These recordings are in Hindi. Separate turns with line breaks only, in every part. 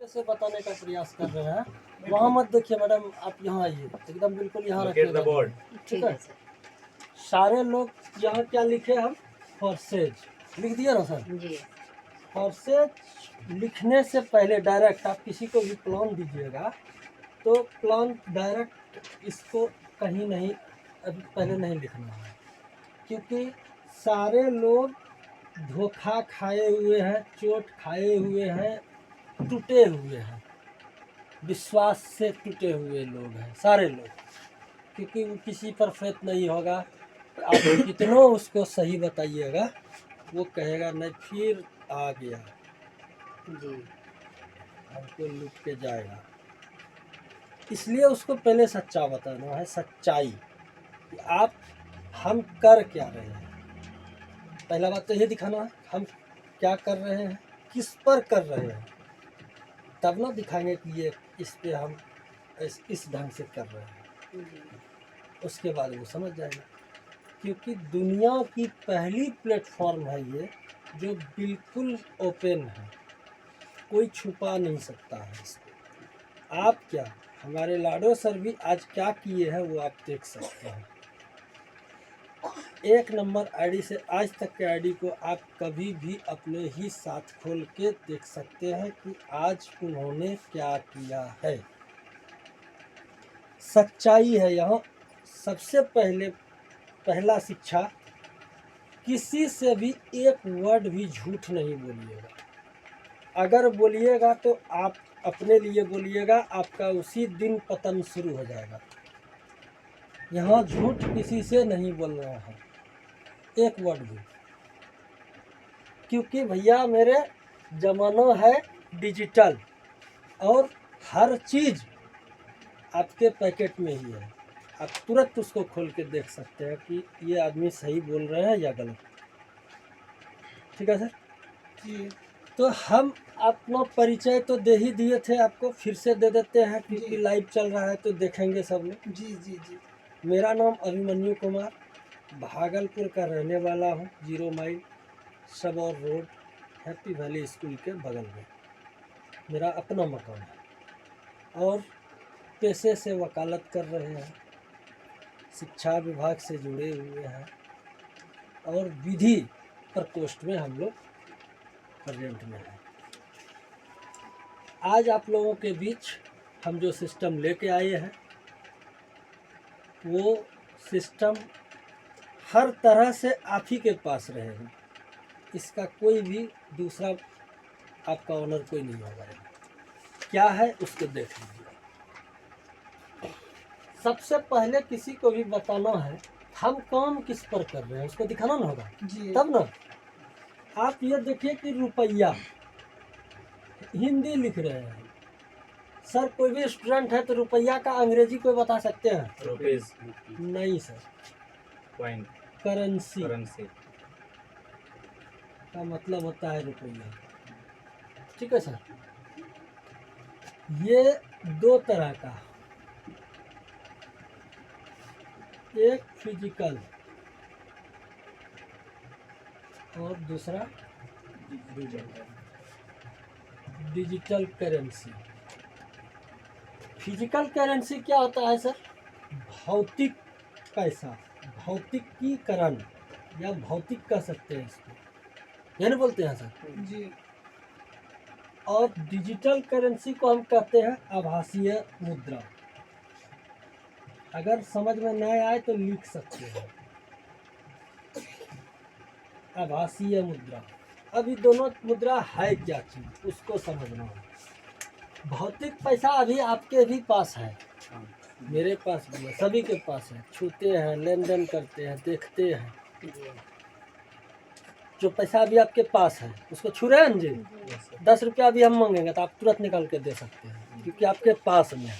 से बताने का प्रयास कर रहे हैं। वहाँ मत देखिए मैडम, आप यहाँ आइए, एकदम बिल्कुल यहाँ रखिए। ठीक है, सारे लोग यहाँ क्या लिखे हम, फॉरसेज लिख दिया ना सर
जी।
फॉरसेज लिखने से पहले डायरेक्ट आप किसी को भी प्लान दीजिएगा तो प्लान डायरेक्ट इसको कहीं नहीं अभी पहले नहीं लिखना है, क्योंकि सारे लोग धोखा खाए हुए हैं, चोट खाए हुए हैं, टूटे हुए हैं, विश्वास से टूटे हुए लोग हैं सारे लोग, क्योंकि वो किसी पर फेथ नहीं होगा। आप कितनों उसको सही बताइएगा वो कहेगा नहीं, फिर आ गया
जी।
हमको लूट के जाएगा। इसलिए उसको पहले सच्चा बताना है, सच्चाई कि आप हम कर क्या रहे हैं। पहला बात तो ये दिखाना है हम क्या कर रहे हैं, किस पर कर रहे हैं, तब ना दिखाएंगे कि ये इस पे हम इस ढंग से कर रहे हैं। उसके बाद वो समझ जाएगा, क्योंकि दुनिया की पहली प्लेटफॉर्म है ये जो बिल्कुल ओपन है, कोई छुपा नहीं सकता है इसको। आप क्या, हमारे लाडो सर भी आज क्या किए हैं वो आप देख सकते हैं। 1 नंबर आईडी से आज तक के आईडी को आप कभी भी अपने ही साथ खोल के देख सकते हैं कि आज उन्होंने क्या किया है। सच्चाई है यहाँ सबसे पहला शिक्षा, किसी से भी एक वर्ड भी झूठ नहीं बोलिएगा। अगर बोलिएगा तो आप अपने लिए बोलिएगा, आपका उसी दिन पतन शुरू हो जाएगा। यहाँ झूठ किसी से नहीं बोलना है एक वर्ड भी, क्योंकि भैया मेरे ज़माना है डिजिटल और हर चीज़ आपके पैकेट में ही है। आप तुरंत उसको खोल के देख सकते हैं कि ये आदमी सही बोल रहे हैं या गलत। ठीक है सर जी। तो हम अपना परिचय तो दे ही दिए थे आपको, फिर से दे देते हैं क्योंकि लाइव चल रहा है तो देखेंगे सब लोग। जी जी जी। मेरा नाम अभिमन्यु कुमार, भागलपुर का रहने वाला हूँ। 0 mile Sabour road, happy valley school के बगल में मेरा अपना मकान है और पेशे से वकालत कर रहे हैं, शिक्षा विभाग से जुड़े हुए हैं और विधि प्रकोष्ठ में हम लोग प्रेजेंट में हैं। आज आप लोगों के बीच हम जो सिस्टम लेके आए हैं वो सिस्टम हर तरह से आप ही के पास रहेगा, इसका कोई भी दूसरा आपका ऑनर कोई नहीं होगा। क्या है उसको देख लीजिए। सबसे पहले किसी को भी बताना है हम काम किस पर कर रहे हैं, उसको दिखाना ना होगा जी। तब ना आप ये देखिए कि रुपया हिंदी लिख रहे हैं सर, कोई भी स्टूडेंट है तो रुपया का अंग्रेजी कोई बता सकते हैं?
रुपीस
नहीं सर,
कॉइन,
करेंसी
करेंसी
का मतलब होता है रुपया। ठीक है सर, ये 2 तरह का, एक फिजिकल और दूसरा डिजिटल करेंसी। फिजिकल करेंसी क्या होता है सर? भौतिक पैसा, भौतिकीकरण या भौतिक कह सकते हैं इसको, यही नहीं बोलते हैं सर जी। और डिजिटल करेंसी को हम कहते हैं आभासीय मुद्रा। अगर समझ में नहीं आए तो लिख सकते हैं आभासीय मुद्रा। अभी दोनों मुद्रा है क्या चीज उसको समझना है। भौतिक पैसा अभी आपके भी पास है, मेरे पास भी है, सभी के पास है, छूते हैं, लेन देन करते हैं, देखते हैं। जो पैसा अभी आपके पास है उसको छू रहे हैं जी। 10 रुपया अभी हम मांगेंगे तो आप तुरंत निकाल के दे सकते हैं क्योंकि आपके पास में है,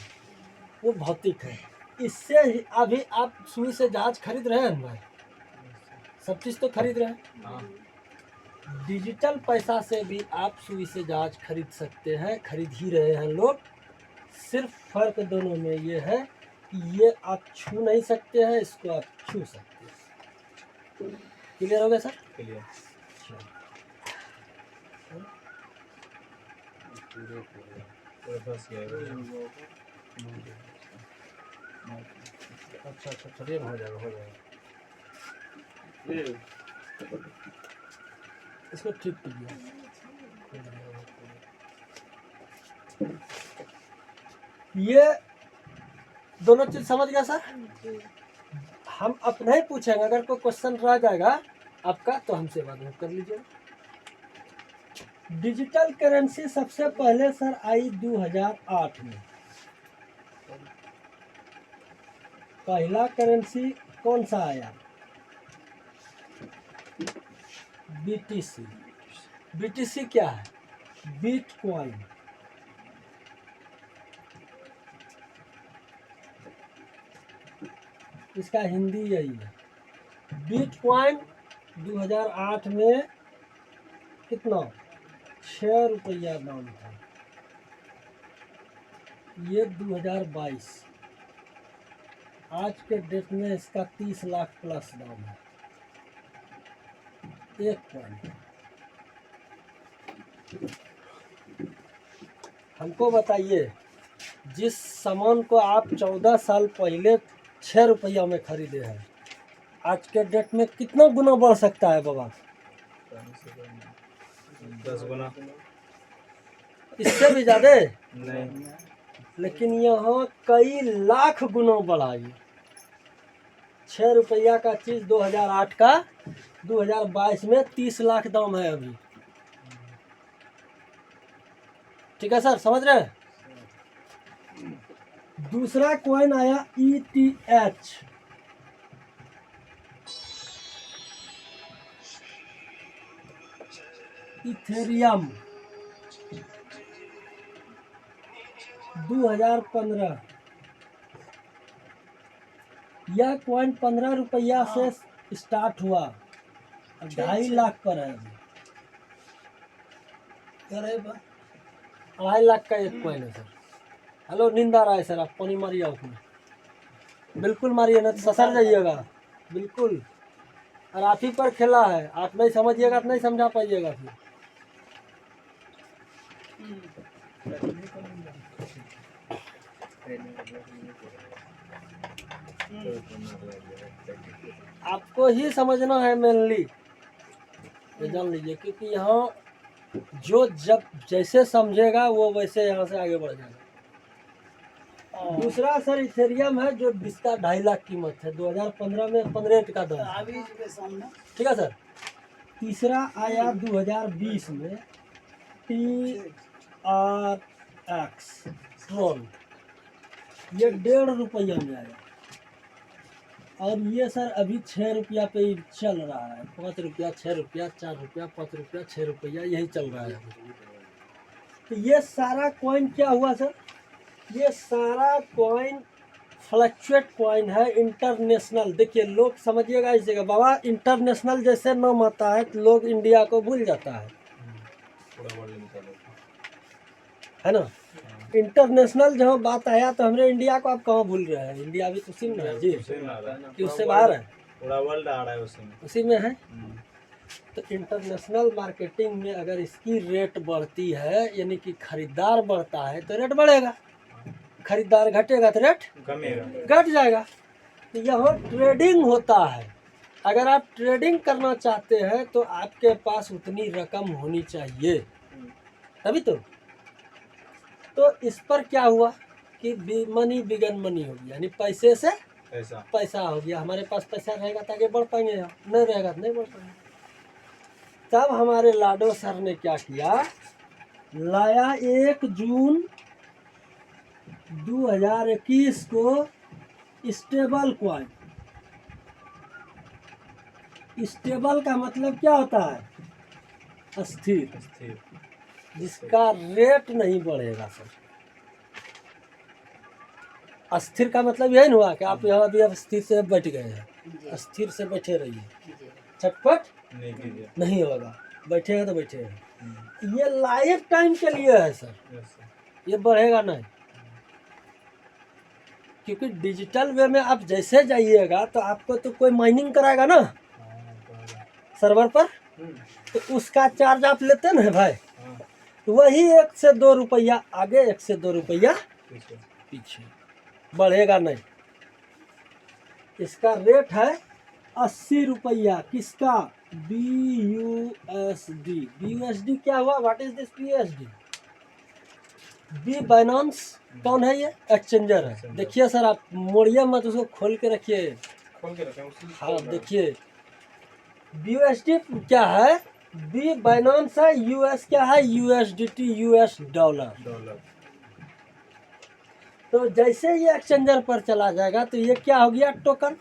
वो भौतिक है। इससे ही अभी आप सुई से जहाज खरीद रहे हैं भाई, सब चीज़ तो खरीद रहे हैं। डिजिटल पैसा से भी आप सुई से जहाज खरीद सकते हैं, खरीद ही रहे हैं लोग। सिर्फ फर्क दोनों में ये है कि ये आप छू नहीं सकते हैं, इसको आप छू सकते हैं। क्लियर हो गया सर?
क्लियर।
अच्छा अच्छा चलिए हो जाएगा हो जाएगा। इसको ठीक कीजिए। ये दोनों चीज समझ गया सर। हम अपना ही पूछेंगे, अगर कोई क्वेश्चन रह जाएगा आपका तो हमसे बात कर लीजिए। डिजिटल करेंसी सबसे पहले सर आई 2008 में। पहला करेंसी कौन सा आया? बीटीसी। बीटीसी क्या है? बिटकॉइन। इसका हिंदी यही है। बिटकॉइन 2008 में कितना? 6 रुपया दाम था। ये 2022, आज के डेट में इसका 30 लाख प्लस दाम है एक कॉइन। हमको बताइए, जिस सामान को आप 14 साल पहले 6 रुपया में खरीदे हैं, आज के डेट में कितना गुना बढ़ सकता है बाबा?
10 गुना।
इससे भी ज्यादा
नहीं,
लेकिन यहाँ कई लाख गुना बढ़ा ये। 6 रुपया का चीज 2008 का 2022 में 30 लाख दाम है अभी। ठीक है सर, समझ रहे हैं? दूसरा कॉइन आया ETH। इथेरियम 2015। यह कॉइन 15 रुपया से स्टार्ट हुआ, अब 2.5 लाख पर है अभी। 2.5 लाख का एक कॉइन है सर। हेलो, नींद आ रहा है सर? आप पानी मारिए उसमें, बिल्कुल मारिए, ना तो ससर जाइएगा बिल्कुल। और आप ही पर खेला है, आप नहीं समझिएगा तो नहीं समझा पाइएगा फिर। आपको ही समझना है मेनली, ये जान लीजिए, क्योंकि यहाँ जो जब जैसे समझेगा वो वैसे यहाँ से आगे बढ़ जाएगा। दूसरा सर इथेरियम है, जो जिसका 2.5 लाख कीमत है, 2015 में 15 का दाम है। ठीक है सर। तीसरा आया 2020 में TRX ट्रॉन, ये 1.5 रुपया में आया। और ये सर अभी 6 रुपया पे ही चल रहा है। 5 रुपया, 6 रुपया, 4 रुपया, 5 रुपया, 6 रुपया, यही चल रहा है अभी। तो ये सारा कॉइन क्या हुआ सर? ये सारा कॉइन फ्लक्चुएट कॉइन है, इंटरनेशनल। देखिए लोग समझिएगा इस जगह, बाबा इंटरनेशनल जैसे नाम आता है तो लोग इंडिया को भूल जाता है ना। इंटरनेशनल जहाँ बात आया तो हमरे इंडिया को आप कहाँ भूल रहे हैं? इंडिया भी तो उसी में है जी, कि उससे बाहर है?
पूरा वर्ल्ड आ रहा है
उसी में है। तो इंटरनेशनल मार्केटिंग में अगर इसकी रेट बढ़ती है, यानी कि खरीदार बढ़ता है तो रेट बढ़ेगा, खरीदार घटेगा तो रेट घट जाएगा। तो यहाँ ट्रेडिंग होता है। अगर आप ट्रेडिंग करना चाहते हैं तो आपके पास उतनी रकम होनी चाहिए, तभी तो इस पर क्या हुआ कि मनी बिगन मनी हो गया, यानी पैसे से पैसा हो गया। हमारे पास पैसा रहेगा तो आगे बढ़ पाएंगे, नहीं रहेगा तो नहीं बढ़ पाएंगे। तब हमारे लाडो सर ने क्या किया, लाया 1 जून 2021 को स्टेबल कॉइन। स्टेबल का मतलब क्या होता है? अस्थिर, जिसका रेट नहीं बढ़ेगा सर। अस्थिर का मतलब यही हुआ कि आप यहाँ अभी अस्थिर से बैठ गए हैं, अस्थिर से बैठे रहिए, छटपट नहीं होगा, बैठे हैं तो बैठे हैं। ये लाइफ टाइम के लिए है सर, ये बढ़ेगा नहीं। क्योंकि डिजिटल वे में आप जैसे जाइएगा तो आपको तो कोई माइनिंग कराएगा ना सर्वर पर, तो उसका चार्ज आप लेते ना भाई। वही 1 से 2 रुपया आगे, 1 से 2 रुपया
पीछे।
पीछे, बढ़ेगा नहीं। इसका रेट है 80 रुपया। किसका? BUSD। BUSD क्या हुआ? What is this BUSD? B Binance कौन है? ये एक्सचेंजर है। देखिए सर, आप मोड़िए मत, उसको खोल के रखिए।
खोल के रखें उसी
हाँ देखिए, BUSD क्या है? बी बाइनांस है। यूएस क्या है? USDT, US dollar.
डॉलर।
तो जैसे ये एक्सचेंजर पर चला जाएगा तो ये क्या हो गया? टोकन,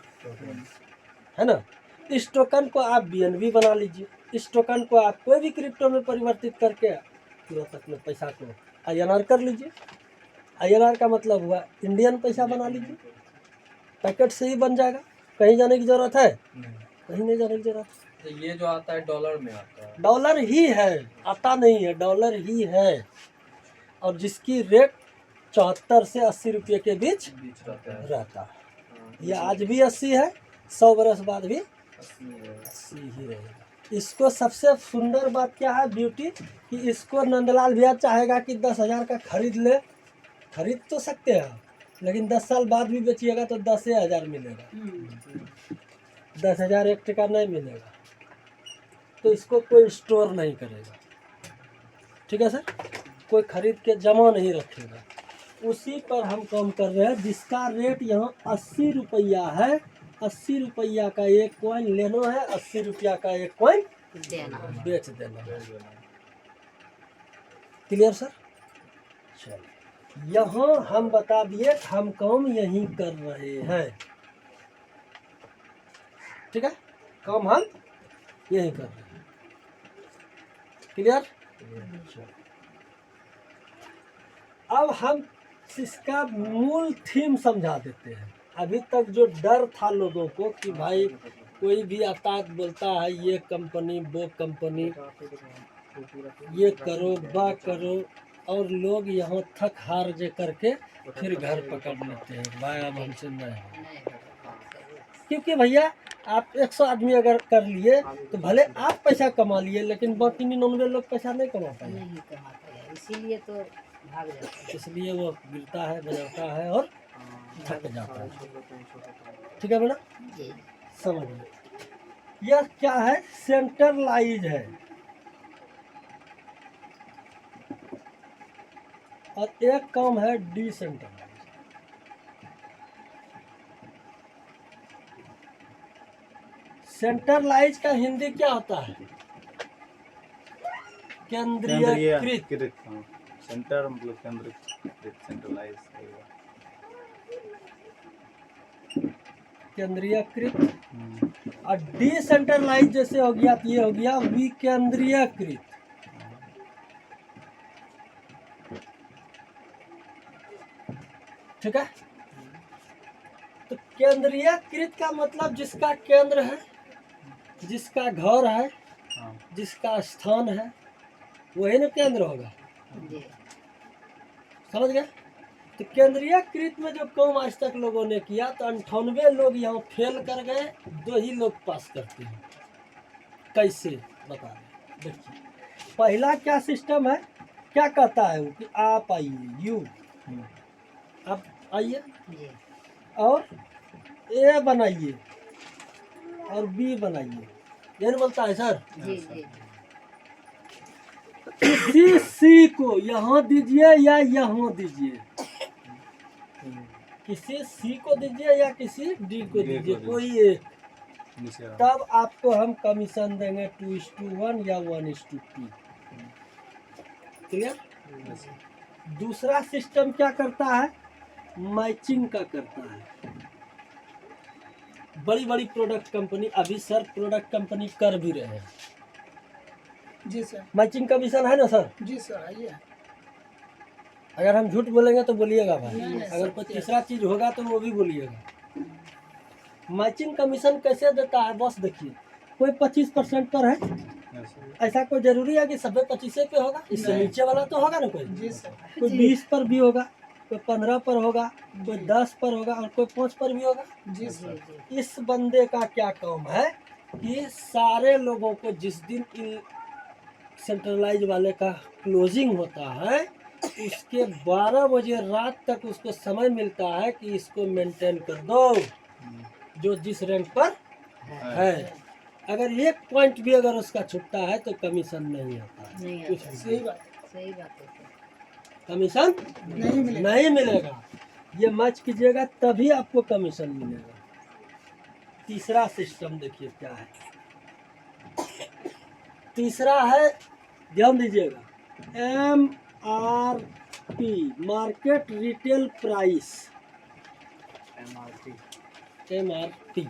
है ना। इस टोकन को आप BNB बना लीजिए। इस टोकन को आप कोई भी क्रिप्टो में परिवर्तित करके तुरंत अपने पैसा को INR कर लीजिए। INR का मतलब हुआ इंडियन पैसा बना लीजिए। पैकेट से ही बन जाएगा, कहीं जाने की जरूरत है? कहीं नहीं जाने की जरूरत।
तो ये जो आता है डॉलर में आता है।
डॉलर ही है, आता नहीं है, डॉलर ही है। और जिसकी रेट 74 से 80 रुपये के बीच
बीच रहता है।
रहता है। ये आज भी 80 है, 100 बरस बाद भी 80 ही रहेगा। इसको सबसे सुंदर बात क्या है, ब्यूटी, कि इसको नंदलाल भैया चाहेगा कि 10,000 का खरीद ले। खरीद तो सकते हैं, लेकिन 10 साल बाद भी बेचिएगा तो 10,000 मिलेगा। 10,000 1 टका नहीं मिलेगा। तो इसको कोई स्टोर नहीं करेगा, ठीक है सर, कोई खरीद के जमा नहीं रखेगा। उसी पर हम काम कर रहे हैं, जिसका रेट यहाँ 80 रुपया है। 80 रुपया का एक कॉइन लेना है, 80 रुपया का एक कॉइन
देना।
बेच देना है। Clear sir? चलिए, यहाँ हम बता दिए हम काम यहीं कर रहे हैं, ठीक है, काम हम यहीं कर रहे हैं। क्लियर? अब हम इसका मूल थीम समझा देते हैं। अभी तक जो डर था लोगों को कि भाई कोई भी आता है बोलता है ये कंपनी वो कंपनी, ये करो वह करो, और लोग यहाँ थक हार जे करके फिर घर पकड़ लेते हैं, भाई अब हमसे नहीं हो। क्योंकि भैया आप 100 आदमी अगर कर लिए तो भले आप पैसा कमा लिए, लेकिन बाकी 99 लोग पैसा नहीं कमा पाए,
नहीं कमाता है, इसीलिए तो भाग जाता है।
इसलिए वो गिरता है, बजाता है और थक जाता है। ठीक है बेटा,
जी।
समझिए यह क्या है? सेंट्रलाइज है, और एक काम है डिसेंट्रलाइज। सेंट्रलाइज का हिंदी क्या होता है? केंद्रीयकृत।
सेंटर मतलब केंद्रीकृत, सेंट्रलाइज।
केंद्रीयकृत। और डिसेंट्रलाइज जैसे हो गया तो ये हो गया विकेंद्रीयकृत। ठीक है, तो केंद्रीयकृत का मतलब जिसका केंद्र है, जिसका घर है, जिसका स्थान है, वही ना केंद्र होगा।
जी।
समझ गए? तो केंद्रीयकृत में जो काम आज तक लोगों ने किया, तो 98 लोग यहाँ फेल कर गए, 2 ही लोग पास करते हैं। कैसे बता रहे? देखिए, पहला क्या सिस्टम है, क्या कहता है वो कि आप आइए, यू आप आइए
जी।
और ए बनाइए और बी बनाइए, यही बोलता है सर।
जी जी।
किसी सी को यहाँ दीजिए या यहाँ दीजिए, किसी सी को दीजिए या किसी डी को दीजिए, कोई एक, तब आपको हम कमीशन देंगे 2:1 या 1:2। क्लियर? दूसरा सिस्टम क्या करता है? मैचिंग का करता है। बड़ी बड़ी प्रोडक्ट कंपनी, अभी सर प्रोडक्ट कंपनी कर भी रहे हैं।
जी सर।
मैचिंग कमीशन है ना सर?
जी सर, आइए।
अगर हम झूठ बोलेंगे तो बोलिएगा भाई,
नहीं,
अगर कोई तीसरा चीज होगा तो वो भी बोलिएगा। मैचिंग कमीशन कैसे देता है? बस देखिए, कोई 25% पर है, ऐसा कोई जरूरी है कि सब 25 पे होगा? इससे
नहीं।
नीचे वाला तो होगा ना कोई?
जी सर।
कोई 20 पर भी होगा, कोई 15 पर होगा, कोई 10 पर होगा और कोई 5 पर भी होगा।
जी सर।
इस बंदे का क्या काम है कि सारे लोगों को जिस दिन सेंट्रलाइज वाले का क्लोजिंग होता है, उसके 12 बजे रात तक उसको समय मिलता है कि इसको मेंटेन कर दो जो जिस रैंक पर है। अगर एक पॉइंट भी अगर उसका छुटता है तो कमीशन नहीं आता है,
नहीं
कुछ
आता।
भी
सही बात है।
सही बात है सर।
कमीशन
नहीं मिलेगा।
नहीं मिलेगा। ये मैच कीजिएगा तभी आपको कमीशन मिलेगा। तीसरा सिस्टम देखिए क्या है। तीसरा है, ध्यान दीजिएगा, MRP, market retail price. MRP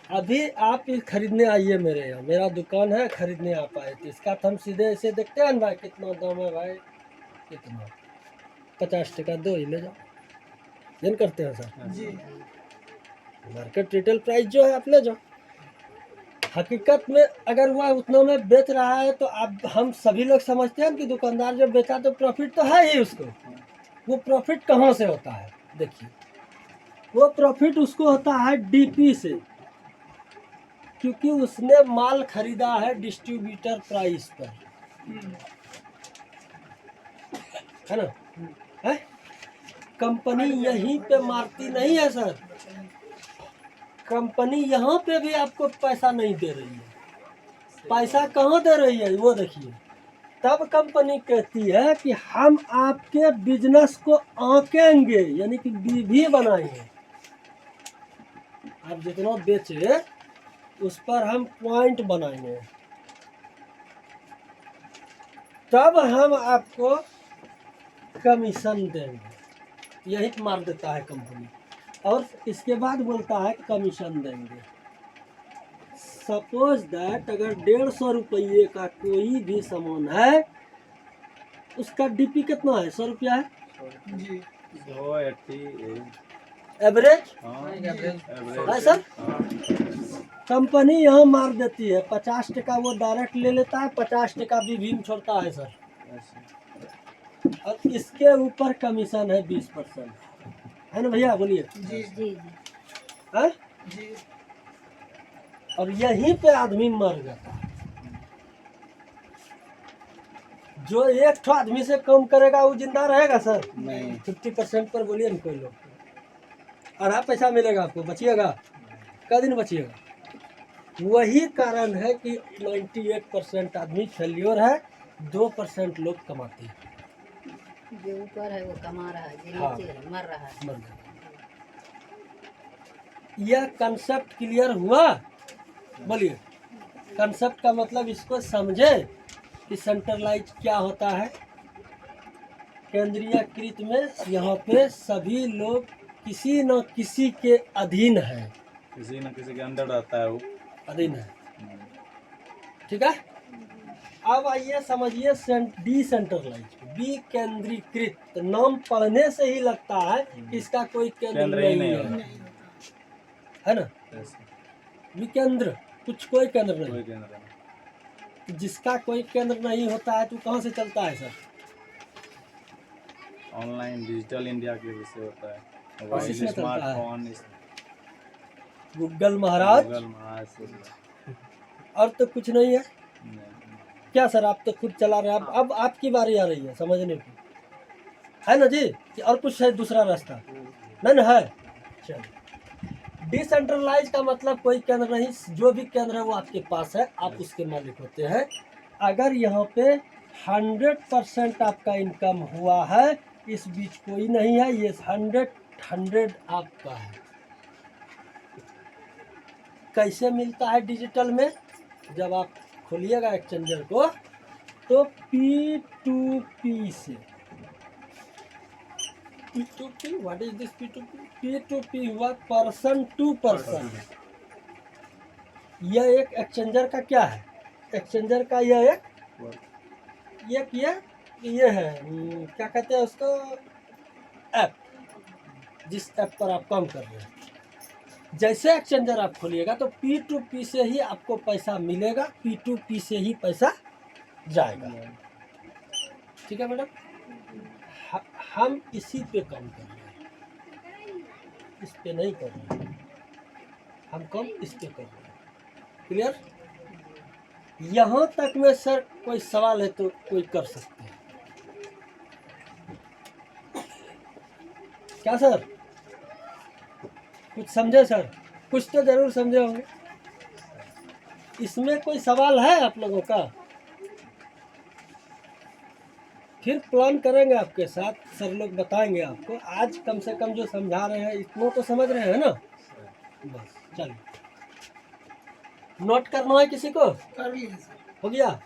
अभी आप खरीदने आइए मेरे यहाँ, मेरा दुकान है, खरीदने आप आए तो इसका तो हम सीधे ऐसे देखते हैं ना भाई कितना दाम है भाई, कितना 50 टका दो ही ले जाओ, जन करते हैं सर।
जी
मार्केट रिटेल प्राइस जो है आप ले जाओ। हकीकत में अगर वह उतना में बेच रहा है तो आप हम सभी लोग समझते हैं कि दुकानदार जब बेचा तो प्रॉफिट तो है ही उसको। वो प्रॉफिट कहाँ से होता है देखिए, वो प्रॉफिट उसको होता है डीपी से, क्योंकि उसने माल खरीदा है डिस्ट्रीब्यूटर प्राइस पर, है ना। है कंपनी यहीं पे मारती नहीं है सर, कंपनी यहाँ पे भी आपको पैसा नहीं दे रही है। पैसा कहाँ दे रही है वो देखिए। तब कंपनी कहती है कि हम आपके बिजनेस को आंकेंगे, यानी कि भी बनाएंगे। आप जितना बेचे उस पर हम पॉइंट बनाएंगे, तब हम आपको कमीशन देंगे। यही मार देता है कंपनी, और इसके बाद बोलता है कि कमीशन देंगे। सपोज दैट अगर 150 रुपये का कोई भी सामान है, उसका डीपी कितना है, 100 रुपया है
जी
280
एवरेज,
एवरेज
है सर। कंपनी यहाँ मार देती है 50 टका, वो डायरेक्ट ले लेता है, 50 टका भी भीम छोड़ता है सर, और इसके ऊपर कमीशन है 20%, है ना भैया, बोलिए।
जी
जी जी
है,
जी
और यहीं पे आदमी मर जाता है। जो एक ठो आदमी से कम करेगा वो जिंदा रहेगा सर
नहीं।
50% पर बोलिए ना कोई लोग, आधा पैसा मिलेगा आपको, बचिएगा क्या दिन बचिएगा। वही कारण है कि 98% आदमी फेल्योर है, 2% लोग कमाते हैं।
जो ऊपर है वो कमा रहा है, जो
हाँ।
नीचे है मर रहा है।
मर गए। यह कंसेप्ट क्लियर हुआ, बोलिए। कंसेप्ट का मतलब इसको समझे कि सेंट्रलाइज क्या होता है। केंद्रीयकृत में यहाँ पे सभी लोग किसी न किसी के अधीन है,
किसी न किसी के अंदर रहता है वो।
अधीन है, ठीक है। अब आइए समझिए डिसेंट्रलाइज, विकेंद्रीकृत। तो नाम पढ़ने से ही लगता है कि इसका कोई केंद्र
केंद्र ही
नहीं
नहीं
है,
होता।
है ना। विकेंद्र, कुछ कोई केंद्र नहीं।
कोई केंद्र नहीं।
जिसका कोई केंद्र नहीं होता है तो कहाँ से चलता है सर?
ऑनलाइन डिजिटल इंडिया के विषय होता है,
इसी
मोबाइल
से चलता है।
स्मार्टफोन
गूगल महाराज,
गूगल महाराज से
और तो कुछ नहीं है
नहीं।
क्या सर? आप तो खुद चला रहे हैं। अब आपकी बारी आ रही है समझने की, है ना जी, कि और कुछ है दूसरा रास्ता नहीं ना है। चलिए, डिसेंट्रलाइज का मतलब कोई केंद्र नहीं, जो भी केंद्र है वो आपके पास है, आप उसके मालिक होते हैं। अगर यहाँ पे 100% आपका इनकम हुआ है, इस बीच कोई नहीं है, ये 100 आपका है। कैसे मिलता है डिजिटल में? जब आप खोलिएगा एक्सचेंजर को तो P2P से, P2P, what is this P2P? P2P हुआ पर्सन टू पर्सन। यह एक एक्सचेंजर का क्या है? एक्सचेंजर का यह एक ये है, क्या कहते हैं उसको, ऐप, जिस ऐप पर आप काम कर रहे हैं। जैसे एक्सचेंजर आप खोलिएगा तो P2P से ही आपको पैसा मिलेगा, P2P से ही पैसा जाएगा। ठीक है मैडम, हम इसी पे काम कर रहे हैं, इस पे नहीं कर रहे हैं, हम काम इस पे कर रहे हैं। क्लियर? यहाँ तक में सर कोई सवाल है तो कोई कर सकते हैं। क्या सर, कुछ समझे सर? कुछ तो जरूर समझे होंगे। इसमें कोई सवाल है आप लोगों का? फिर प्लान करेंगे आपके साथ, सर लोग बताएंगे आपको। आज कम से कम जो समझा रहे हैं इतना तो समझ रहे हैं ना? बस चलिए, नोट करना है किसी को?
कर लिए सर।
हो गया?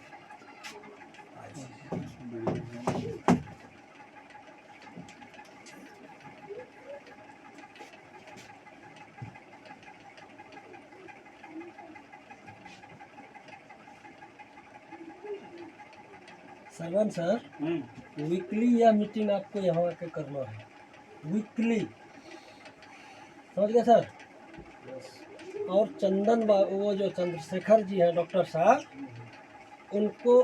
सरवन सर, वीकली यह मीटिंग आपको यहाँ आके करना है, वीकली, समझ गए सर? और चंदन वो जो चंद्रशेखर जी हैं डॉक्टर साहब, उनको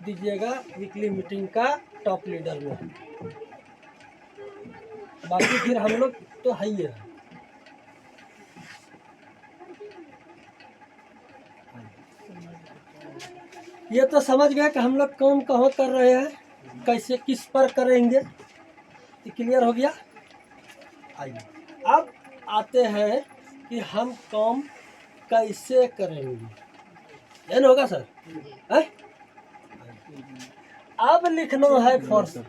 दीजिएगा वीकली मीटिंग का टॉप लीडर में। बाकी फिर हम लोग तो है ही है। ये तो समझ गए कि हम लोग काम कहाँ कर रहे हैं, कैसे किस पर करेंगे। ये क्लियर हो गया? आइए अब आते हैं कि हम काम कैसे करेंगे। ये होगा सर?
जी।
है? अब लिखना है फॉर्स